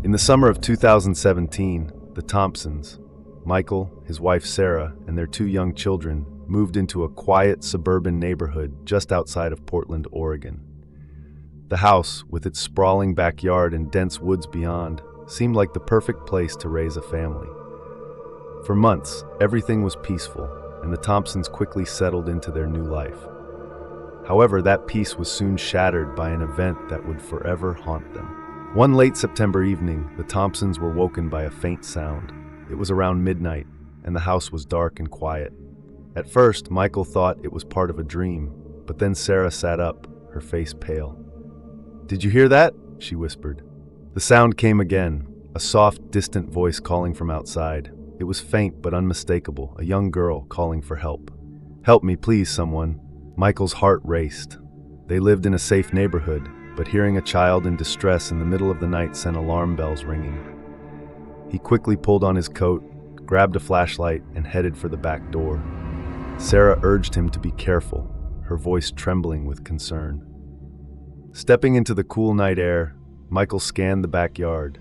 In the summer of 2017, the Thompsons, Michael, his wife Sarah, and their two young children moved into a quiet suburban neighborhood just outside of Portland, Oregon. The house, with its sprawling backyard and dense woods beyond, seemed like the perfect place to raise a family. For months, everything was peaceful, and the Thompsons quickly settled into their new life. However, that peace was soon shattered by an event that would forever haunt them. One late September evening, the Thompsons were woken by a faint sound. It was around midnight, and the house was dark and quiet. At first, Michael thought it was part of a dream, but then Sarah sat up, her face pale. "Did you hear that?" she whispered. The sound came again, a soft, distant voice calling from outside. It was faint but unmistakable, a young girl calling for help. "Help me, please, someone." Michael's heart raced. They lived in a safe neighborhood, but hearing a child in distress in the middle of the night sent alarm bells ringing. He quickly pulled on his coat, grabbed a flashlight, and headed for the back door. Sarah urged him to be careful, her voice trembling with concern. Stepping into the cool night air, Michael scanned the backyard.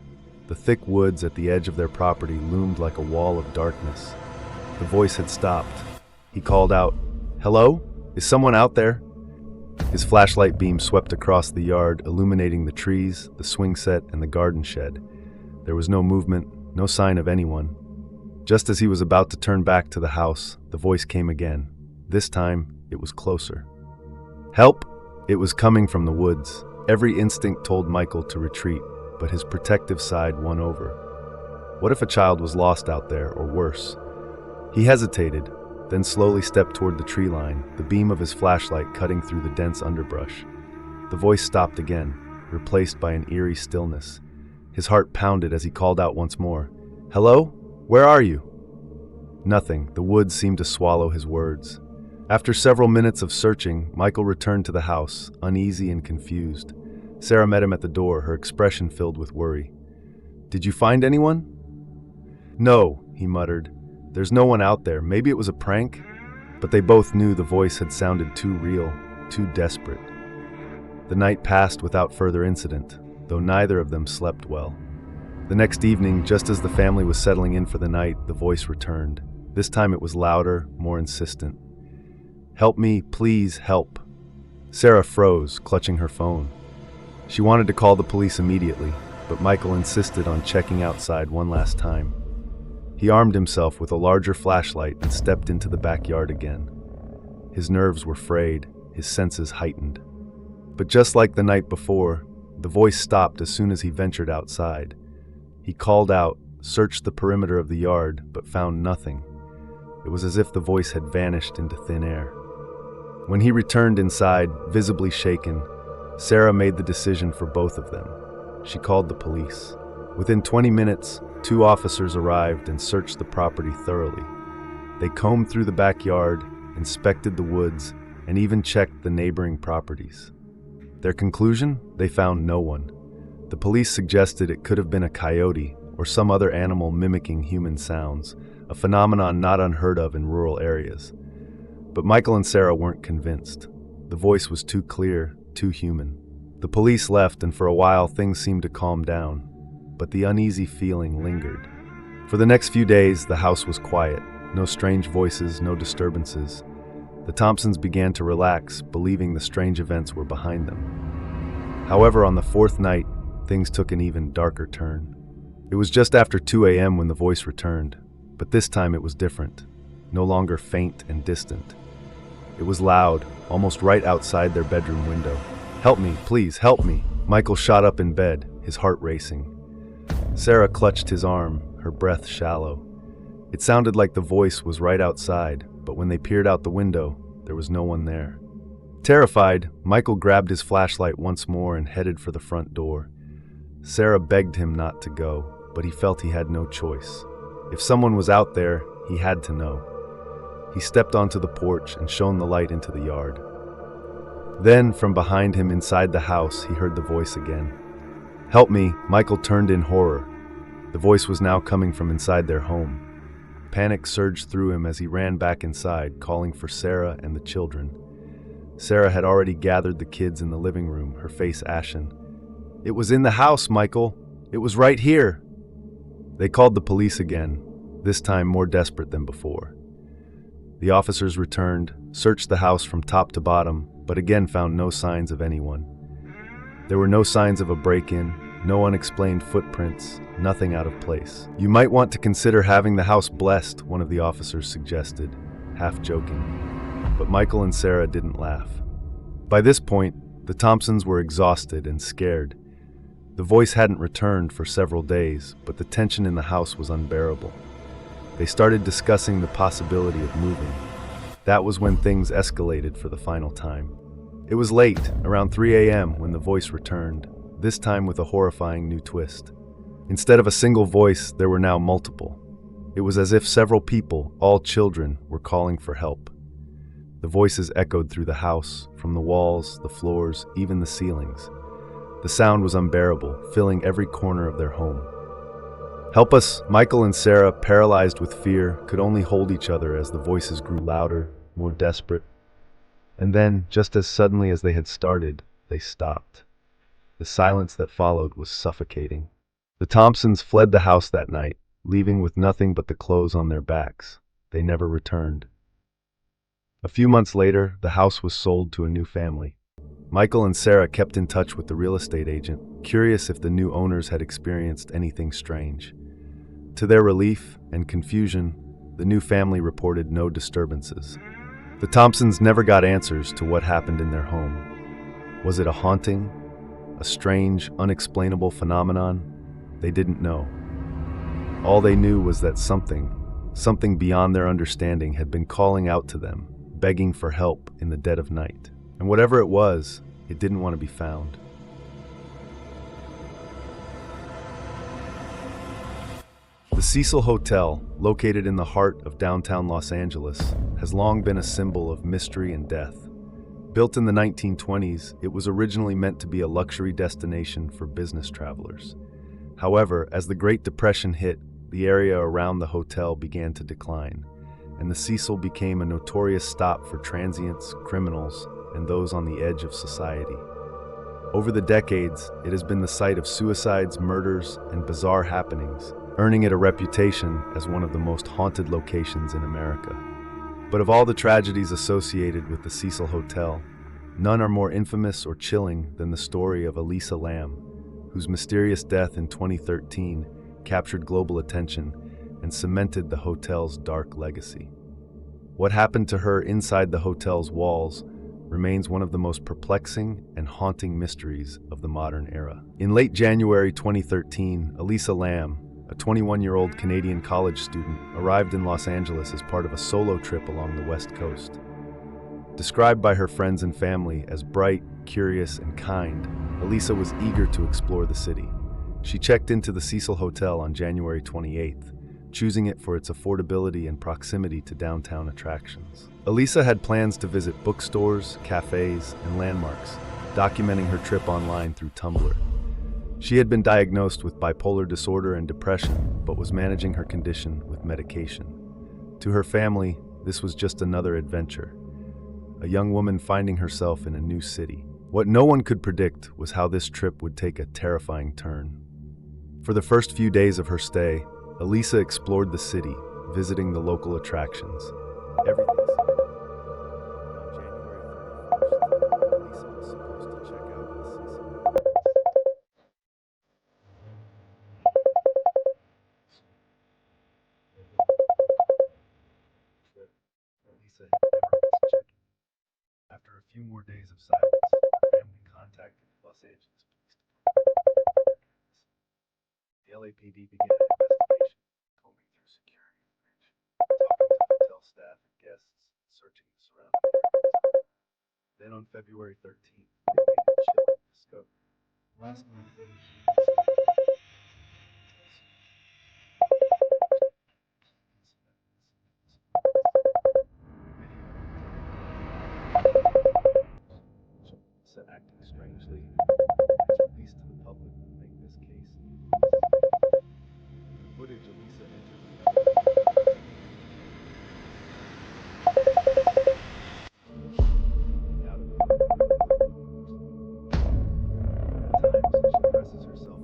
The thick woods at the edge of their property loomed like a wall of darkness. The voice had stopped. He called out, "Hello? Is someone out there?" His flashlight beam swept across the yard, illuminating the trees, the swing set, and the garden shed. There was no movement, no sign of anyone. Just as he was about to turn back to the house, the voice came again. This time, it was closer. "Help!" It was coming from the woods. Every instinct told Michael to retreat, but his protective side won over. What if a child was lost out there, or worse? He hesitated, then slowly stepped toward the tree line, the beam of his flashlight cutting through the dense underbrush. The voice stopped again, replaced by an eerie stillness. His heart pounded as he called out once more, "Hello? Where are you?" Nothing. The woods seemed to swallow his words. After several minutes of searching, Michael returned to the house, uneasy and confused. Sarah met him at the door, her expression filled with worry. "Did you find anyone?" "No," he muttered. "There's no one out there. Maybe it was a prank?" But they both knew the voice had sounded too real, too desperate. The night passed without further incident, though neither of them slept well. The next evening, just as the family was settling in for the night, the voice returned. This time it was louder, more insistent. "Help me, please, help." Sarah froze, clutching her phone. She wanted to call the police immediately, but Michael insisted on checking outside one last time. He armed himself with a larger flashlight and stepped into the backyard again. His nerves were frayed, his senses heightened. But just like the night before, the voice stopped as soon as he ventured outside. He called out, searched the perimeter of the yard, but found nothing. It was as if the voice had vanished into thin air. When he returned inside, visibly shaken, Sarah made the decision for both of them. She called the police. Within 20 minutes, 2 officers arrived and searched the property thoroughly. They combed through the backyard, inspected the woods, and even checked the neighboring properties. Their conclusion? They found no one. The police suggested it could have been a coyote or some other animal mimicking human sounds, a phenomenon not unheard of in rural areas. But Michael and Sarah weren't convinced. The voice was too clear, too human. The police left, and for a while things seemed to calm down, but the uneasy feeling lingered. For the next few days, the house was quiet. No strange voices, no disturbances. The Thompsons began to relax, believing the strange events were behind them. However, on the 4th night, things took an even darker turn. It was just after 2 a.m. when the voice returned, but this time it was different, no longer faint and distant. It was loud, almost right outside their bedroom window. "Help me, please, help me!" Michael shot up in bed, his heart racing. Sarah clutched his arm, her breath shallow. It sounded like the voice was right outside, but when they peered out the window, there was no one there. Terrified, Michael grabbed his flashlight once more and headed for the front door. Sarah begged him not to go, but he felt he had no choice. If someone was out there, he had to know. He stepped onto the porch and shone the light into the yard. Then, from behind him inside the house, he heard the voice again. "Help me!" Michael turned in horror. The voice was now coming from inside their home. Panic surged through him as he ran back inside, calling for Sarah and the children. Sarah had already gathered the kids in the living room, her face ashen. "It was in the house, Michael. It was right here. They called the police again, this time more desperate than before. The officers returned, searched the house from top to bottom, but again found no signs of anyone. There were no signs of a break-in, no unexplained footprints, nothing out of place. "You might want to consider having the house blessed," one of the officers suggested, half joking. But Michael and Sarah didn't laugh. By this point, the Thompsons were exhausted and scared. The voice hadn't returned for several days, but the tension in the house was unbearable. They started discussing the possibility of moving. That was when things escalated for the final time. It was late, around 3 a.m., when the voice returned, this time with a horrifying new twist. Instead of a single voice, there were now multiple. It was as if several people, all children, were calling for help. The voices echoed through the house, from the walls, the floors, even the ceilings. The sound was unbearable, filling every corner of their home. "Help us!" Michael and Sarah, paralyzed with fear, could only hold each other as the voices grew louder, more desperate. And then, just as suddenly as they had started, they stopped. The silence that followed was suffocating. The Thompsons fled the house that night, leaving with nothing but the clothes on their backs. They never returned. A few months later, the house was sold to a new family. Michael and Sarah kept in touch with the real estate agent, curious if the new owners had experienced anything strange. To their relief and confusion, the new family reported no disturbances. The Thompsons never got answers to what happened in their home. Was it a haunting? A strange, unexplainable phenomenon? They didn't know. All they knew was that something beyond their understanding had been calling out to them, begging for help in the dead of night. And whatever it was, it didn't want to be found. The Cecil Hotel, located in the heart of downtown Los Angeles, has long been a symbol of mystery and death. Built in the 1920s, it was originally meant to be a luxury destination for business travelers. However, as the Great Depression hit, the area around the hotel began to decline, and the Cecil became a notorious stop for transients, criminals, and those on the edge of society. Over the decades, it has been the site of suicides, murders, and bizarre happenings, earning it a reputation as one of the most haunted locations in America. But of all the tragedies associated with the Cecil Hotel, none are more infamous or chilling than the story of Elisa Lam, whose mysterious death in 2013 captured global attention and cemented the hotel's dark legacy. What happened to her inside the hotel's walls remains one of the most perplexing and haunting mysteries of the modern era. In late January 2013, Elisa Lam, a 21-year-old Canadian college student, arrived in Los Angeles as part of a solo trip along the West Coast. Described by her friends and family as bright, curious, and kind, Elisa was eager to explore the city. She checked into the Cecil Hotel on January 28th, choosing it for its affordability and proximity to downtown attractions. Elisa had plans to visit bookstores, cafes, and landmarks, documenting her trip online through Tumblr. She had been diagnosed with bipolar disorder and depression, but was managing her condition with medication. To her family, this was just another adventure, a young woman finding herself in a new city. What no one could predict was how this trip would take a terrifying turn. For the first few days of her stay, Elisa explored the city, visiting the local attractions. Everything seemed on January 31st, Elisa was supposed to check out the Cecil. Elisa had never missed checking. After a few more days of silence, her family contacted Los Angeles Police Department. The LAPD began an investigation, combing through security footage, talking to hotel staff and guests, searching the surrounding areas. Then on February 13th, they made a chilling discovery. Last month, acting strangely, was released to the public to make this case. The footage Elisa entered out of the times she presses herself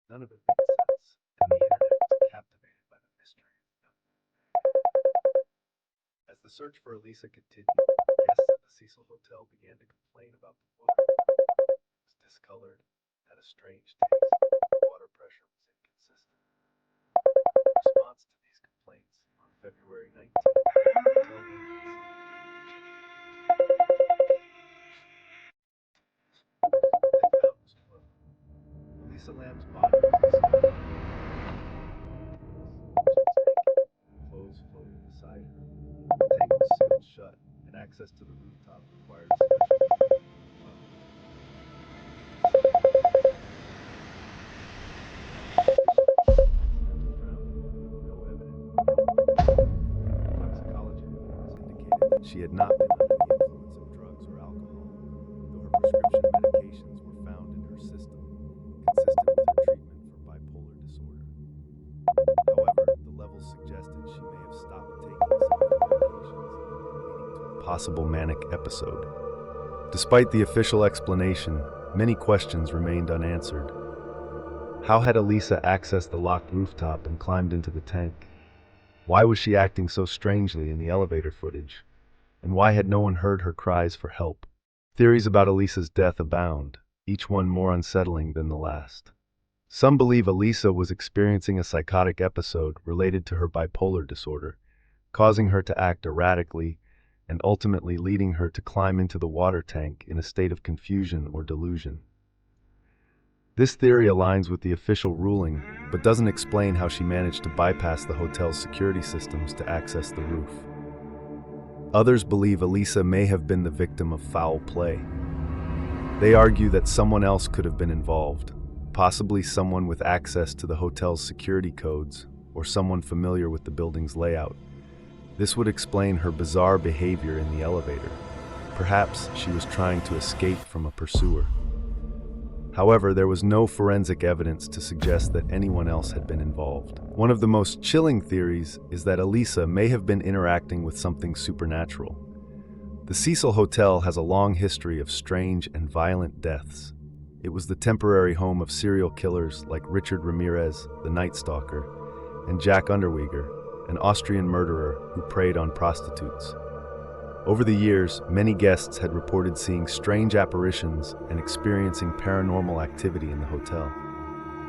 None of it made sense, and the internet was captivated by the mystery. As the search for Elisa continued, guests at the Cecil Hotel began to complain about the water. It was discolored, had a strange taste, the water pressure was inconsistent. In response to these complaints, on February 19th, the hotel was closed. Elisa Lamb's body was discovered. Clothes floated beside her. The tank was sealed shut, and access to the rooftop required a special toxicology reports indicated that she had not been under the influence of drugs or alcohol, though her prescription medications were found in her system, consistent with her treatment for bipolar disorder. However, the levels suggested she may have stopped taking some of the medications, leading to a possible manic episode. Despite the official explanation, many questions remained unanswered. How had Elisa accessed the locked rooftop and climbed into the tank? Why was she acting so strangely in the elevator footage? And why had no one heard her cries for help? Theories about Elisa's death abound, each one more unsettling than the last. Some believe Elisa was experiencing a psychotic episode related to her bipolar disorder, causing her to act erratically and ultimately leading her to climb into the water tank in a state of confusion or delusion. This theory aligns with the official ruling, but doesn't explain how she managed to bypass the hotel's security systems to access the roof. Others believe Elisa may have been the victim of foul play. They argue that someone else could have been involved, possibly someone with access to the hotel's security codes or someone familiar with the building's layout. This would explain her bizarre behavior in the elevator. Perhaps she was trying to escape from a pursuer. However, there was no forensic evidence to suggest that anyone else had been involved. One of the most chilling theories is that Elisa may have been interacting with something supernatural. The Cecil Hotel has a long history of strange and violent deaths. It was the temporary home of serial killers like Richard Ramirez, the Night Stalker, and Jack Unterweger, an Austrian murderer who preyed on prostitutes. Over the years, many guests had reported seeing strange apparitions and experiencing paranormal activity in the hotel.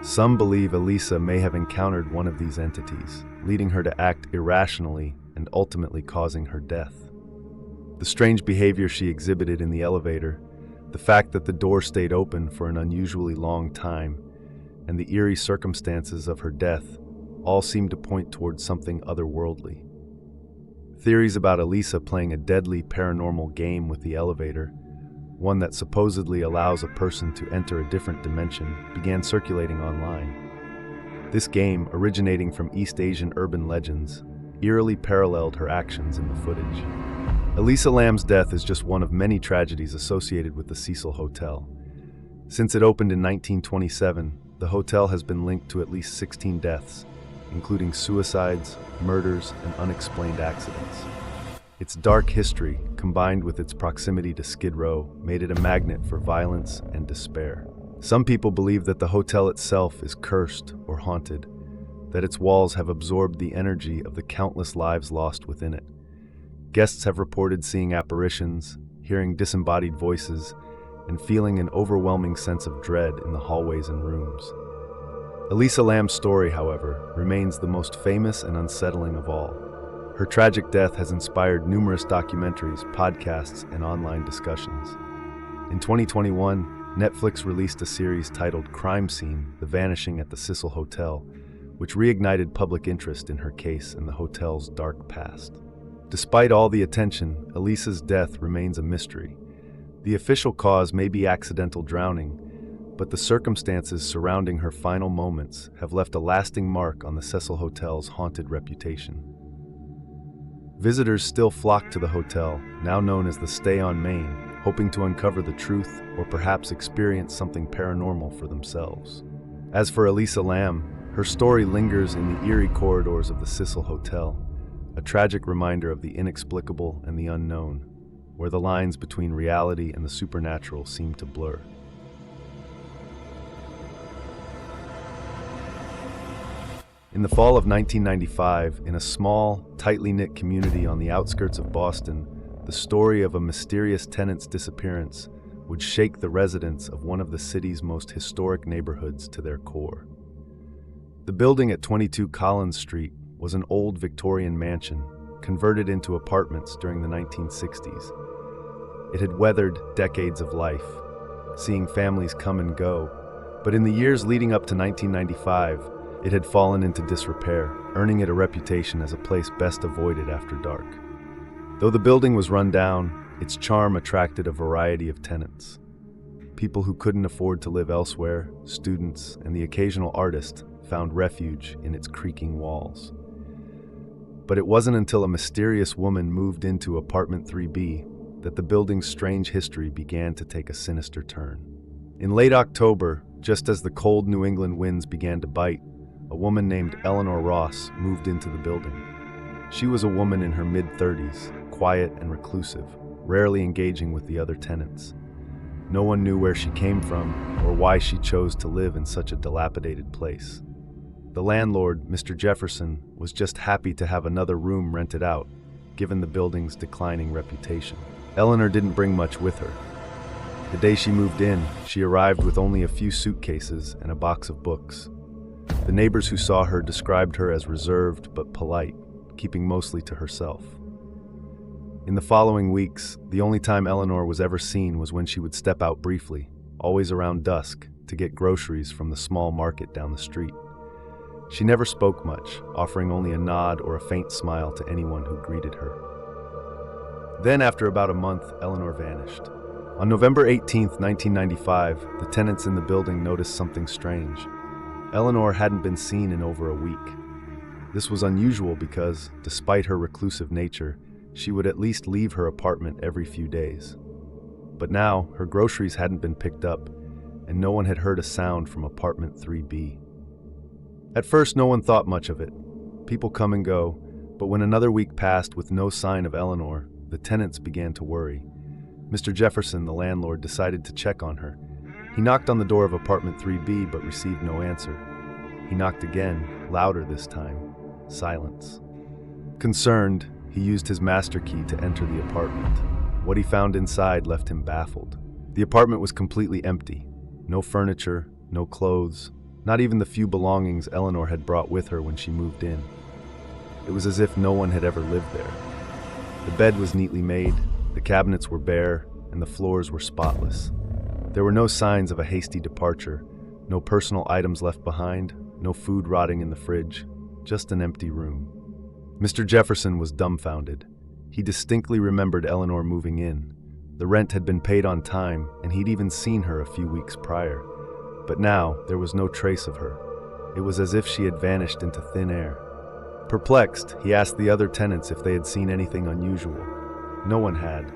Some believe Elisa may have encountered one of these entities, leading her to act irrationally and ultimately causing her death. The strange behavior she exhibited in the elevator, the fact that the door stayed open for an unusually long time, and the eerie circumstances of her death all seem to point towards something otherworldly. Theories about Elisa playing a deadly paranormal game with the elevator, one that supposedly allows a person to enter a different dimension, began circulating online. This game, originating from East Asian urban legends, eerily paralleled her actions in the footage. Elisa Lam's death is just one of many tragedies associated with the Cecil Hotel. Since it opened in 1927, the hotel has been linked to at least 16 deaths, including suicides, murders, and unexplained accidents. Its dark history, combined with its proximity to Skid Row, made it a magnet for violence and despair. Some people believe that the hotel itself is cursed or haunted, that its walls have absorbed the energy of the countless lives lost within it. Guests have reported seeing apparitions, hearing disembodied voices, and feeling an overwhelming sense of dread in the hallways and rooms. Elisa Lam's story, however, remains the most famous and unsettling of all. Her tragic death has inspired numerous documentaries, podcasts, and online discussions. In 2021, Netflix released a series titled Crime Scene: The Vanishing at the Cecil Hotel, which reignited public interest in her case and the hotel's dark past. Despite all the attention, Elisa's death remains a mystery. The official cause may be accidental drowning, but the circumstances surrounding her final moments have left a lasting mark on the Cecil Hotel's haunted reputation. Visitors still flock to the hotel, now known as the Stay on Main, hoping to uncover the truth or perhaps experience something paranormal for themselves. As for Elisa Lam, her story lingers in the eerie corridors of the Cecil Hotel, a tragic reminder of the inexplicable and the unknown, where the lines between reality and the supernatural seem to blur. In the fall of 1995, in a small, tightly knit community on the outskirts of Boston, the story of a mysterious tenant's disappearance would shake the residents of one of the city's most historic neighborhoods to their core. The building at 22 Collins Street was an old Victorian mansion converted into apartments during the 1960s. It had weathered decades of life, seeing families come and go, but in the years leading up to 1995, it had fallen into disrepair, earning it a reputation as a place best avoided after dark. Though the building was run down, its charm attracted a variety of tenants. People who couldn't afford to live elsewhere, students, and the occasional artist found refuge in its creaking walls. But it wasn't until a mysterious woman moved into apartment 3B that the building's strange history began to take a sinister turn. In late October, just as the cold New England winds began to bite, a woman named Eleanor Ross moved into the building. She was a woman in her mid-30s, quiet and reclusive, rarely engaging with the other tenants. No one knew where she came from or why she chose to live in such a dilapidated place. The landlord, Mr. Jefferson, was just happy to have another room rented out, given the building's declining reputation. Eleanor didn't bring much with her. The day she moved in, she arrived with only a few suitcases and a box of books. The neighbors who saw her described her as reserved but polite, keeping mostly to herself. In the following weeks, the only time Eleanor was ever seen was when she would step out briefly, always around dusk, to get groceries from the small market down the street. She never spoke much, offering only a nod or a faint smile to anyone who greeted her. Then, after about a month, Eleanor vanished. On November 18, 1995, the tenants in the building noticed something strange. Eleanor hadn't been seen in over a week. This was unusual because, despite her reclusive nature, she would at least leave her apartment every few days. But now, her groceries hadn't been picked up, and no one had heard a sound from apartment 3B. At first, no one thought much of it. People come and go, but when another week passed with no sign of Eleanor, the tenants began to worry. Mr. Jefferson, the landlord, decided to check on her. He knocked on the door of apartment 3B but received no answer. He knocked again, louder this time. Silence. Concerned, he used his master key to enter the apartment. What he found inside left him baffled. The apartment was completely empty. No furniture, no clothes, not even the few belongings Eleanor had brought with her when she moved in. It was as if no one had ever lived there. The bed was neatly made, the cabinets were bare, and the floors were spotless. There were no signs of a hasty departure, no personal items left behind, no food rotting in the fridge, just an empty room. Mr. Jefferson was dumbfounded. He distinctly remembered Eleanor moving in. The rent had been paid on time, and he'd even seen her a few weeks prior. But now, there was no trace of her. It was as if she had vanished into thin air. Perplexed, he asked the other tenants if they had seen anything unusual. No one had.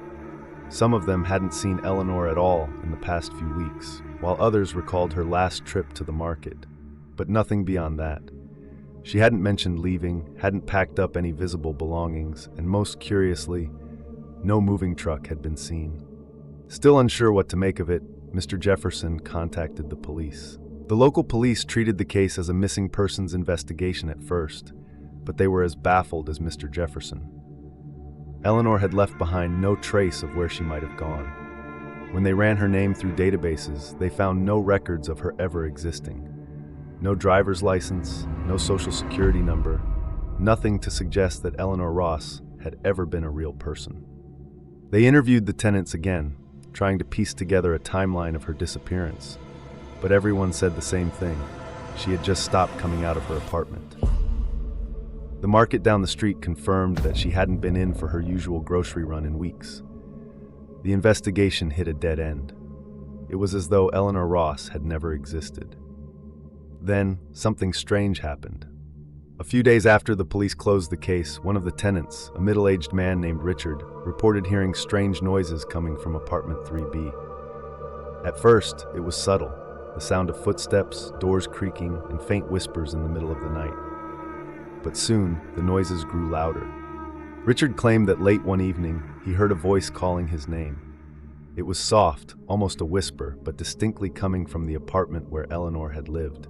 Some of them hadn't seen Eleanor at all in the past few weeks, while others recalled her last trip to the market. But nothing beyond that. She hadn't mentioned leaving, hadn't packed up any visible belongings, and most curiously, no moving truck had been seen. Still unsure what to make of it, Mr. Jefferson contacted the police. The local police treated the case as a missing persons investigation at first, but they were as baffled as Mr. Jefferson. Eleanor had left behind no trace of where she might have gone. When they ran her name through databases, they found no records of her ever existing. No driver's license, no social security number, nothing to suggest that Eleanor Ross had ever been a real person. They interviewed the tenants again, trying to piece together a timeline of her disappearance, but everyone said the same thing. She had just stopped coming out of her apartment. The market down the street confirmed that she hadn't been in for her usual grocery run in weeks. The investigation hit a dead end. It was as though Eleanor Ross had never existed. Then, something strange happened. A few days after the police closed the case, one of the tenants, a middle-aged man named Richard, reported hearing strange noises coming from apartment 3B. At first, it was subtle, the sound of footsteps, doors creaking, and faint whispers in the middle of the night. But soon, the noises grew louder. Richard claimed that late one evening, he heard a voice calling his name. It was soft, almost a whisper, but distinctly coming from the apartment where Eleanor had lived.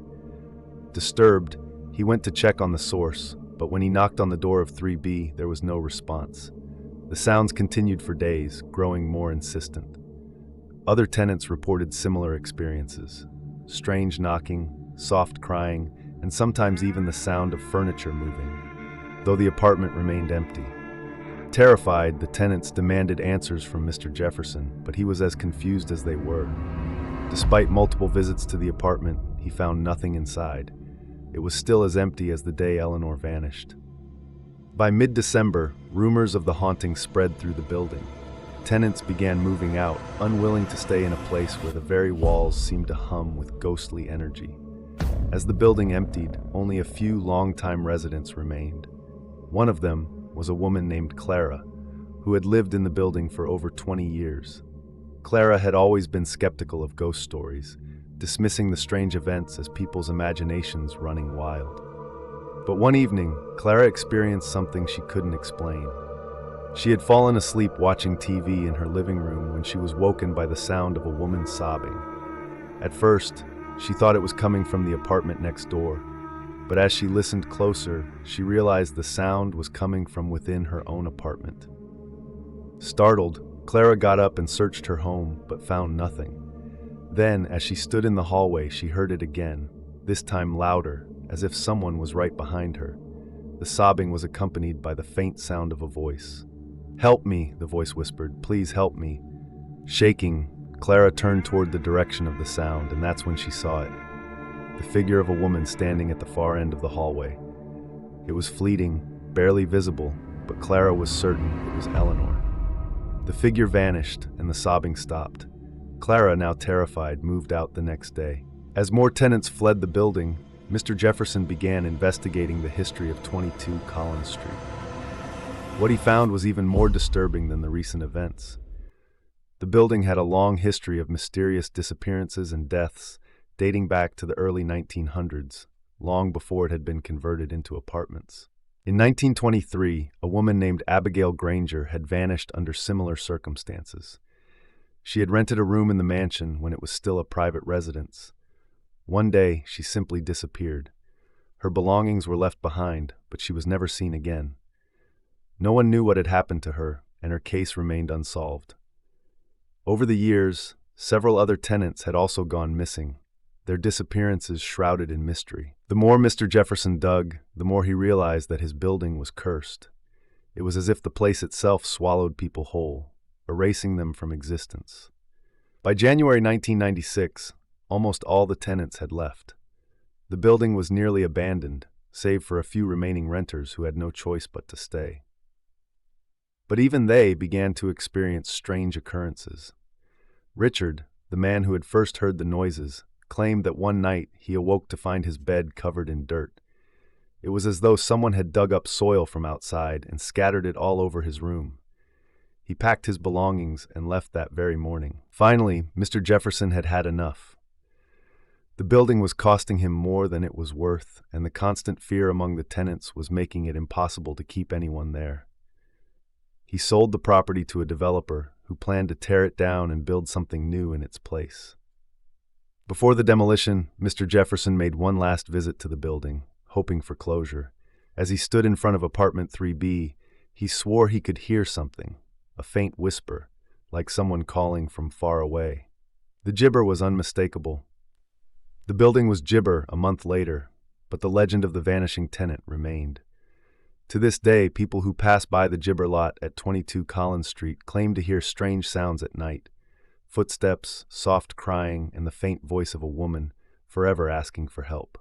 Disturbed, He went to check on the source, but when he knocked on the door of 3B, there was no response. The sounds continued for days, growing more insistent. Other tenants reported similar experiences: strange knocking, soft crying, and sometimes even the sound of furniture moving, though the apartment remained empty. Terrified, the tenants demanded answers from Mr. Jefferson, but he was as confused as they were. Despite multiple visits to the apartment, he found nothing inside. It was still as empty as the day Eleanor vanished. By mid-December, rumors of the haunting spread through the building. Tenants began moving out, unwilling to stay in a place where the very walls seemed to hum with ghostly energy. As the building emptied, only a few longtime residents remained. One of them was a woman named Clara, who had lived in the building for over 20 years. Clara had always been skeptical of ghost stories, dismissing the strange events as people's imaginations running wild. But one evening, Clara experienced something she couldn't explain. She had fallen asleep watching TV in her living room when she was woken by the sound of a woman sobbing. At first, she thought it was coming from the apartment next door, but as she listened closer, she realized the sound was coming from within her own apartment. Startled, Clara got up and searched her home, but found nothing. Then, as she stood in the hallway, she heard it again, this time louder, as if someone was right behind her. The sobbing was accompanied by the faint sound of a voice. "Help me," the voice whispered. "Please help me." Shaking, Clara turned toward the direction of the sound, and that's when she saw it. The figure of a woman standing at the far end of the hallway. It was fleeting, barely visible, but Clara was certain it was Eleanor. The figure vanished, and the sobbing stopped. Clara, now terrified, moved out the next day. As more tenants fled the building, Mr. Jefferson began investigating the history of 22 Collins Street. What he found was even more disturbing than the recent events. The building had a long history of mysterious disappearances and deaths, dating back to the early 1900s, long before it had been converted into apartments. In 1923, a woman named Abigail Granger had vanished under similar circumstances. She had rented a room in the mansion when it was still a private residence. One day, she simply disappeared. Her belongings were left behind, but she was never seen again. No one knew what had happened to her, and her case remained unsolved. Over the years, several other tenants had also gone missing, their disappearances shrouded in mystery. The more Mr. Jefferson dug, the more he realized that his building was cursed. It was as if the place itself swallowed people whole, erasing them from existence. By January 1996, almost all the tenants had left. The building was nearly abandoned, save for a few remaining renters who had no choice but to stay. But even they began to experience strange occurrences. Richard, the man who had first heard the noises, claimed that one night he awoke to find his bed covered in dirt. It was as though someone had dug up soil from outside and scattered it all over his room. He packed his belongings and left that very morning. Finally, Mr. Jefferson had had enough. The building was costing him more than it was worth, and the constant fear among the tenants was making it impossible to keep anyone there. He sold the property to a developer who planned to tear it down and build something new in its place. Before the demolition, Mr. Jefferson made one last visit to the building, hoping for closure. As he stood in front of apartment 3B, he swore he could hear something, a faint whisper, like someone calling from far away. The gibber was unmistakable. The building was gibber a month later, but the legend of the vanishing tenant remained. To this day, people who pass by the gibber lot at 22 Collins Street claim to hear strange sounds at night: footsteps, soft crying, and the faint voice of a woman, forever asking for help.